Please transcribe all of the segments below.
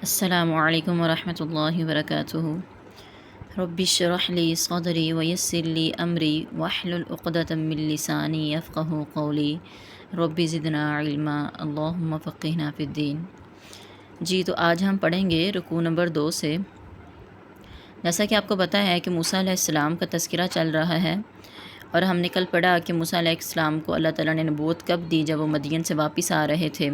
السلام علیکم ورحمۃ اللہ وبرکاتہ۔ رب اشرح لی صدری ویسر لی امری واحلل عقدۃ من لسانی یفقہوا قولی رب زدنا علما اللہم فقہنا فی الدین۔ جی تو آج ہم پڑھیں گے رکوع نمبر 2 سے۔ جیسا کہ آپ کو پتہ ہے کہ موسیٰ علیہ السلام کا تذکرہ چل رہا ہے، اور ہم نے کل پڑھا کہ موسیٰ علیہ السلام کو اللہ تعالیٰ نے نبوت کب دی؟ جب وہ مدین سے واپس آ رہے تھے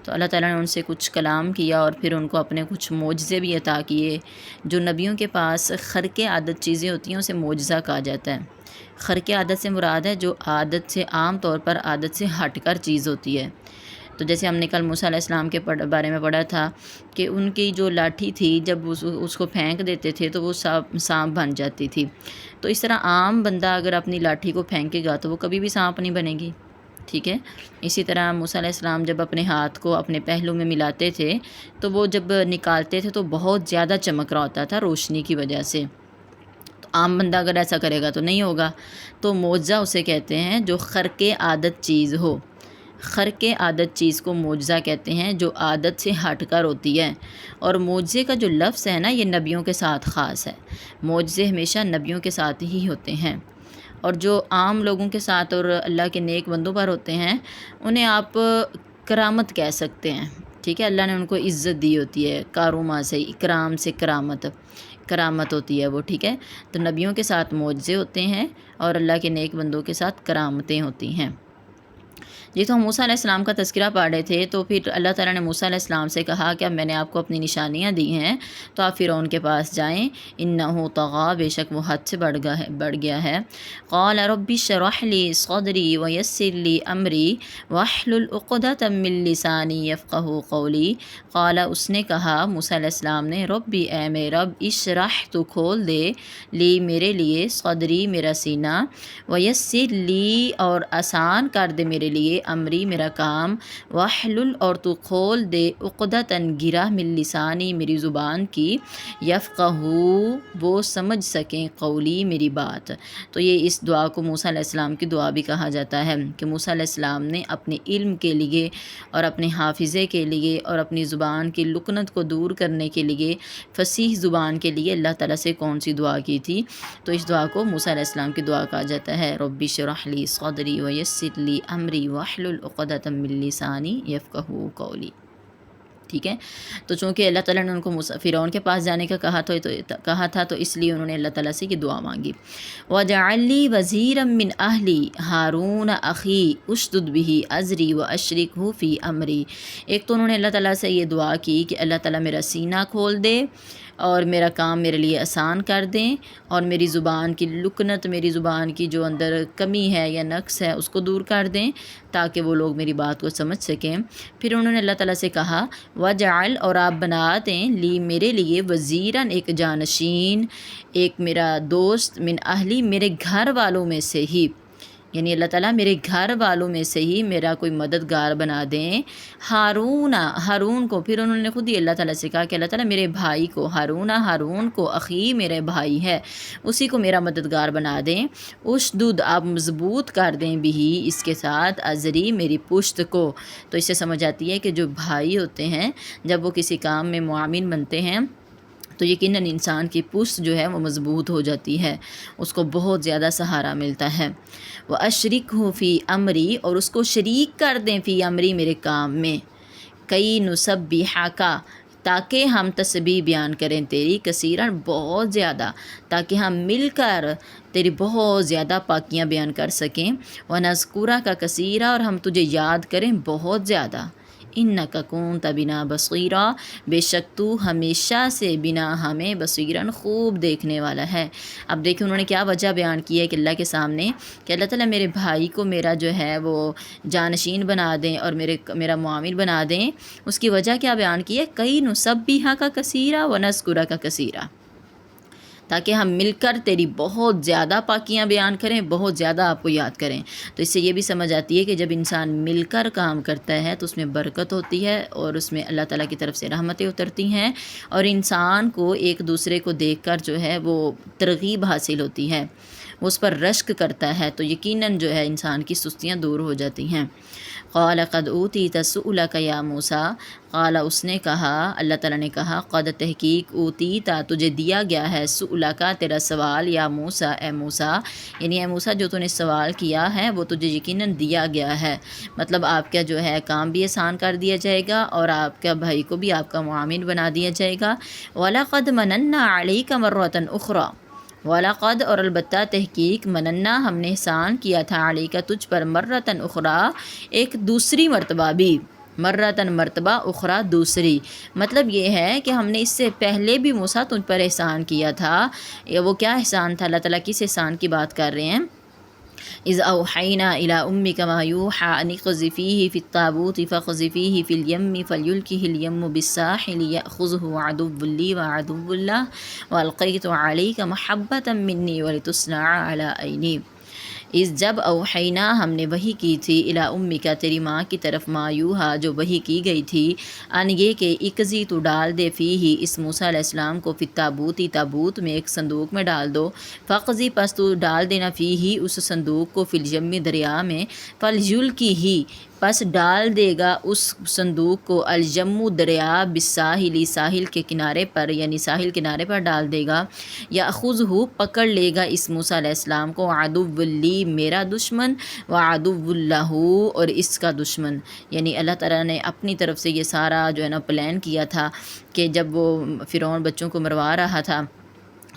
تو اللہ تعالیٰ نے ان سے کچھ کلام کیا اور پھر ان کو اپنے کچھ معجزے بھی عطا کیے۔ جو نبیوں کے پاس خرق عادت چیزیں ہوتی ہیں اسے معجزہ کہا جاتا ہے۔ خرق عادت سے مراد ہے جو عادت سے عام طور پر عادت سے ہٹ کر چیز ہوتی ہے۔ تو جیسے ہم نے کل موسیٰ علیہ السلام کے بارے میں پڑھا تھا کہ ان کی جو لاٹھی تھی جب اس کو پھینک دیتے تھے تو وہ سانپ بن جاتی تھی۔ تو اس طرح عام بندہ اگر اپنی لاٹھی کو پھینکے گا تو وہ کبھی بھی سانپ نہیں بنے گی، ٹھیک ہے۔ اسی طرح موسیٰ علیہ السلام جب اپنے ہاتھ کو اپنے پہلو میں ملاتے تھے تو وہ جب نکالتے تھے تو بہت زیادہ چمک رہا ہوتا تھا روشنی کی وجہ سے۔ تو عام بندہ اگر ایسا کرے گا تو نہیں ہوگا۔ تو معجزہ اسے کہتے ہیں جو خرق عادت چیز ہو۔ خرق عادت چیز کو معجزہ کہتے ہیں جو عادت سے ہٹ کر ہوتی ہے۔ اور معجزے کا جو لفظ ہے نا، یہ نبیوں کے ساتھ خاص ہے۔ معجزے ہمیشہ نبیوں کے ساتھ ہی ہوتے ہیں، اور جو عام لوگوں کے ساتھ اور اللہ کے نیک بندوں پر ہوتے ہیں انہیں آپ کرامت کہہ سکتے ہیں، ٹھیک ہے۔ اللہ نے ان کو عزت دی ہوتی ہے، کاروما سے، اکرام سے کرامت ہوتی ہے وہ، ٹھیک ہے۔ تو نبیوں کے ساتھ معجزے ہوتے ہیں اور اللہ کے نیک بندوں کے ساتھ کرامتیں ہوتی ہیں۔ جی تو ہم موسیٰ علیہ السلام کا تذکرہ پڑھ رہے تھے، تو پھر اللہ تعالیٰ نے موسیٰ علیہ السلام سے کہا کہ اب میں نے آپ کو اپنی نشانیاں دی ہیں تو آپ فرعون کے پاس جائیں۔ انہ طغیٰ، بے شک وہ حد سے بڑھ گیا ہے۔ قال رب اشرح لی صدری ویسر لی امری واحلل عقدۃ من لسانی یفقہوا قولی۔ قال، اس نے کہا موسیٰ علیہ السلام نے، ربی، اے میرے رب، اشرح، تو کھول دے، لی، میرے لیے، صدری، میرا سینہ، ویسر لی، اور آسان کر دے میرے لیے، امری، میرا کام، واحلل، اور تو کھول دے، عقدۃ، گرہ، من لسانی، میری زبان کی، یفقہوا، وہ سمجھ سکیں، قولی، میری بات۔ تو یہ اس دعا کو موسیٰ علیہ السلام کی دعا بھی کہا جاتا ہے کہ موسیٰ علیہ السلام نے اپنے علم کے لیے اور اپنے حافظے کے لیے اور اپنی زبان کی لکنت کو دور کرنے کے لیے، فصیح زبان کے لیے اللہ تعالیٰ سے کون سی دعا کی تھی؟ تو اس دعا کو موسیٰ علیہ السلام کی دعا کہا جاتا ہے، رب اشرح لی صدری ویسر لی امری واحلل عقدۃ من لسانی یفقہوا قولی، ٹھیک ہے۔ تو چونکہ اللہ تعالیٰ نے ان کو فرعون کے پاس جانے کا کہا تھا تو اس لیے انہوں نے اللہ تعالیٰ سے یہ دعا مانگی۔ وَاجْعَل لِّي وَزِيرًا مِّنْ أَهْلِي هَارُونَ أَخِي اشْدُدْ بِهِ أَزْرِي وَأَشْرِكْهُ فِي أَمْرِي۔ ایک تو انہوں نے اللہ تعالیٰ سے یہ دعا کی کہ اللہ تعالیٰ میرا سینہ کھول دے اور میرا کام میرے لیے آسان کر دیں، اور میری زبان کی لکنت، میری زبان کی جو اندر کمی ہے یا نقص ہے اس کو دور کر دیں تاکہ وہ لوگ میری بات کو سمجھ سکیں۔ پھر انہوں نے اللہ تعالیٰ سے کہا، وَجَعَل، اور آپ بنا دیں، لی، میرے لیے، وزیراً، ایک جانشین، ایک میرا دوست، من اہلی، میرے گھر والوں میں سے ہی، یعنی اللہ تعالیٰ میرے گھر والوں میں سے ہی میرا کوئی مددگار بنا دیں۔ ہارون کو، پھر انہوں نے خود ہی اللہ تعالیٰ سے کہا کہ اللہ تعالیٰ میرے بھائی کو، ہارون کو، اخی، میرے بھائی ہے، اسی کو میرا مددگار بنا دیں۔ اشدد، آپ مضبوط کر دیں، بھی، اس کے ساتھ، ازری، میری پشت کو۔ تو اس سے سمجھ آتی ہے کہ جو بھائی ہوتے ہیں جب وہ کسی کام میں معاون بنتے ہیں تو یقیناً انسان کی پشت جو ہے وہ مضبوط ہو جاتی ہے، اس کو بہت زیادہ سہارا ملتا ہے۔ وَأَشْرِكْهُ فِي أَمْرِي، اور اس کو شریک کر دیں، فی امری، میرے کام میں، کئی نُسَبِّحَكَ، تاکہ ہم تسبیح بیان کریں تیری، کثیراً، بہت زیادہ، تاکہ ہم مل کر تیری بہت زیادہ پاکیاں بیان کر سکیں، وَنَذْكُرَكَ کثیرا، اور ہم تجھے یاد کریں بہت زیادہ، انک کنت بنا بصیرا، بے شک تو ہمیشہ سے بنا ہمیں بصیراً، خوب دیکھنے والا ہے۔ اب دیکھیں انہوں نے کیا وجہ بیان کی ہے کہ اللہ کے سامنے کہ اللہ تعالیٰ میرے بھائی کو میرا جو ہے وہ جانشین بنا دیں اور میرا معاون بنا دیں۔ اس کی وجہ کیا بیان کی ہے؟ کئی نسبحہ کا کثیرا و نذکرہ کا کثیرا، تاکہ ہم مل کر تیری بہت زیادہ پاکیاں بیان کریں، بہت زیادہ آپ کو یاد کریں۔ تو اس سے یہ بھی سمجھ آتی ہے کہ جب انسان مل کر کام کرتا ہے تو اس میں برکت ہوتی ہے اور اس میں اللہ تعالیٰ کی طرف سے رحمتیں اترتی ہیں، اور انسان کو ایک دوسرے کو دیکھ کر جو ہے وہ ترغیب حاصل ہوتی ہے۔ وہ اس پر رشک کرتا ہے تو یقیناً جو ہے انسان کی سستیاں دور ہو جاتی ہیں۔ قال قد اوتیت سؤلک یا موسیٰ، قال اس نے کہا، اللہ تعالیٰ نے کہا، قد تحقیق اوتیتا تجھے دیا گیا ہے، سؤلک تیرا سوال، یا موسیٰ اے موسیٰ، یعنی اے موسیٰ جو تو نے سوال کیا ہے وہ تجھے یقیناً دیا گیا ہے، مطلب آپ کا جو ہے کام بھی آسان کر دیا جائے گا اور آپ کا بھائی کو بھی آپ کا معاون بنا دیا جائے گا۔ وَلَقَدْ مَنَنَّا عَلَيْكَ مَرَّةً أُخْرَى، وَلَقَدْ اور البتہ تحقیق، مننا ہم نے احسان کیا تھا، علیکہ تجھ پر، مرتن اخرى ایک دوسری مرتبہ بھی، مرتن مرتبہ، اخرى دوسری، مطلب یہ ہے کہ ہم نے اس سے پہلے بھی موسیٰ تجھ پر احسان کیا تھا۔ وہ کیا احسان تھا؟ اللہ تعالیٰ کس احسان کی بات کر رہے ہیں؟ اذ اوحینا الی امک ما یوحی ان اقذفیہ فی التابوت فاقذفیہ فی الیم فلیلقہ الیم بالساحل یأخذہ عدو لی وعدو اللہ والقیت علیک محبۃ منی ولتصنع علی عینی۔ اس جب اوحینا ہم نے وحی کی تھی، الی امک تیری ماں کی طرف، ما یوحا جو وحی کی گئی تھی، ان یہ کہ اقذی تو ڈال دے، فیہ اس موسیٰ علیہ السلام کو، فی التابوت تابوت میں، ایک صندوق میں ڈال دو، فاقذی پس تو ڈال دینا، فیہ اس صندوق کو، فی الیم دریا میں، فلیلقہ پس ڈال دے گا اس صندوق کو، الیم دریا، بالساحل ساحل کے کنارے پر، یعنی ساحل کنارے پر ڈال دے گا، یأخذہ پکڑ لے گا اس موسیٰ علیہ السلام کو، عدو لی میرا دشمن، وعدو لہ اور اس کا دشمن، یعنی اللہ تعالیٰ نے اپنی طرف سے یہ سارا جو ہے نا پلان کیا تھا کہ جب وہ فرعون بچوں کو مروا رہا تھا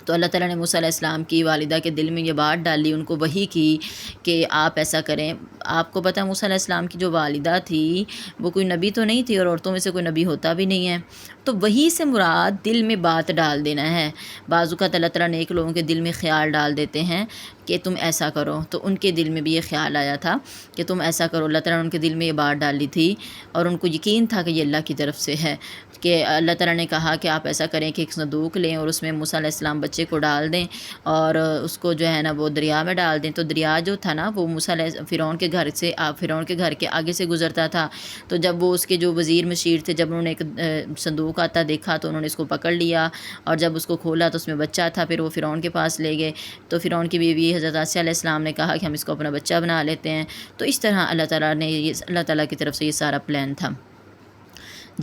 تو اللہ تعالیٰ نے موسیٰ علیہ السلام کی والدہ کے دل میں یہ بات ڈالی، ان کو وحی کی کہ آپ ایسا کریں۔ آپ کو پتہ موسیٰ علیہ السلام کی جو والدہ تھی وہ کوئی نبی تو نہیں تھی اور عورتوں میں سے کوئی نبی ہوتا بھی نہیں ہے، تو وحی سے مراد دل میں بات ڈال دینا ہے۔ بعض اوقات اللہ تعالیٰ نیک لوگوں کے دل میں خیال ڈال دیتے ہیں کہ تم ایسا کرو، تو ان کے دل میں بھی یہ خیال آیا تھا کہ تم ایسا کرو، اللہ تعالیٰ نے ان کے دل میں یہ بات ڈالی تھی اور ان کو یقین تھا کہ یہ اللہ کی طرف سے ہے، کہ اللہ تعالیٰ نے کہا کہ آپ ایسا کریں کہ ایک صندوق لیں اور اس میں موسیٰ علیہ السلام بچے کو ڈال دیں اور اس کو جو ہے نا وہ دریا میں ڈال دیں۔ تو دریا جو تھا نا وہ موسیٰ علیہ فرعون کے گھر سے، فرعون کے گھر کے آگے سے گزرتا تھا، تو جب وہ اس کے جو وزیر مشیر تھے، جب انہوں نے ایک صندوق آتا دیکھا تو انہوں نے اس کو پکڑ لیا اور جب اس کو کھولا تو اس میں بچہ تھا، پھر وہ فرعون کے پاس لے گئے، تو فرعون کی بیوی حضرت آسیہ علیہ السلام نے کہا کہ ہم اس کو اپنا بچہ بنا لیتے ہیں۔ تو اس طرح اللہ تعالیٰ نے اللہ تعالیٰ کی طرف سے یہ سارا پلان تھا۔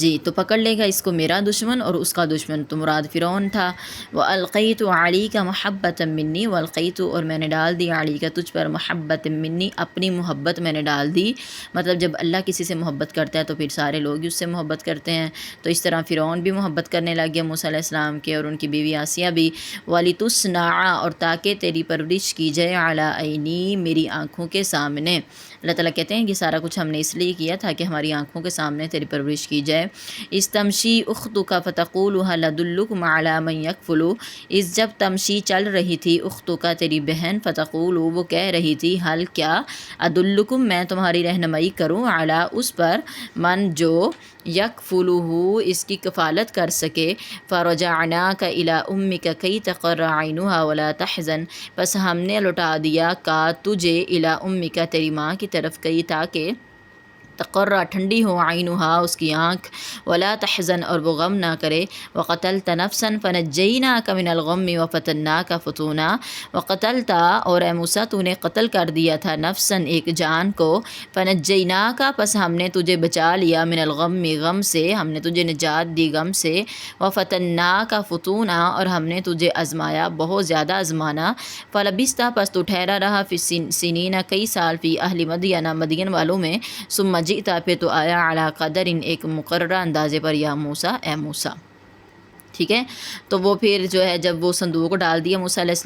جی، تو پکڑ لے گا اس کو میرا دشمن اور اس کا دشمن تو مراد فرعون تھا۔ وَأَلْقَيْتُ عَلَيْكَ مَحَبَّةً مِّنِّي، وَأَلْقَيْتُ اور میں نے ڈال دی، عَلَيْكَ تجھ پر، مَحَبَّةً مِّنِّي اپنی محبت میں نے ڈال دی، مطلب جب اللہ کسی سے محبت کرتا ہے تو پھر سارے لوگ ہی اس سے محبت کرتے ہیں، تو اس طرح فرعون بھی محبت کرنے لگ گیا موسیٰ علیہ السلام کے اور ان کی بیوی آسیہ بھی۔ وَلِتُصْنَعَ اور تاکہ تیری پرورش کی جائے، عَلَىٰ عَيْنِي میری آنکھوں کے سامنے۔ اللہ تعالیٰ کہتے ہیں کہ سارا کچھ ہم نے اس لیے کیا تھا کہ ہماری آنکھوں کے سامنے تیری پرورش کی جائے۔ استمشی اختک فتقول هل ادلکم علی من یکفل، اس جب تمشی چل رہی تھی، اختک تیری بہن، فتقول وہ کہہ رہی تھی، حل کیا، ادلکم میں تمہاری رہنمائی کروں، علی اس پر، من جو یکفلہ اس کی کفالت کر سکے، فرجعناک الی امک کی تقر عینھا ولا تحزن پس ہم نے لوٹا دیا کا تجھے، الی امک تیری ماں کی طرف، کی تاکہ تقرّ ٹھنڈی ہو، عینھا اس کی آنکھ، ولا تحزن اور وہ غم نہ کرے، وقتلت نفسا فنجیناک من الغم وفتناک فتونا، وقتلت اور اے موسیٰ تو نے قتل کر دیا تھا، نفسا ایک جان کو، فنجیناک پس ہم نے تجھے بچا لیا، من الغم غم سے ہم نے تجھے نجات دی غم سے، وفتناک فتونا اور ہم نے تجھے آزمایا بہت زیادہ آزمانا، فلبثت پس تو ٹھہرا رہا، فی سنین کئی سال، فی اہل مدین مدین والوں میں، ثم جئتا پھر تو آیا، علی قدر ایک مقررہ اندازے پر، یا موسیٰ اے موسیٰ۔ ٹھیک ہے، تو وہ پھر جو ہے جب وہ صندوق ڈال دیا موسیٰ علیہ السلام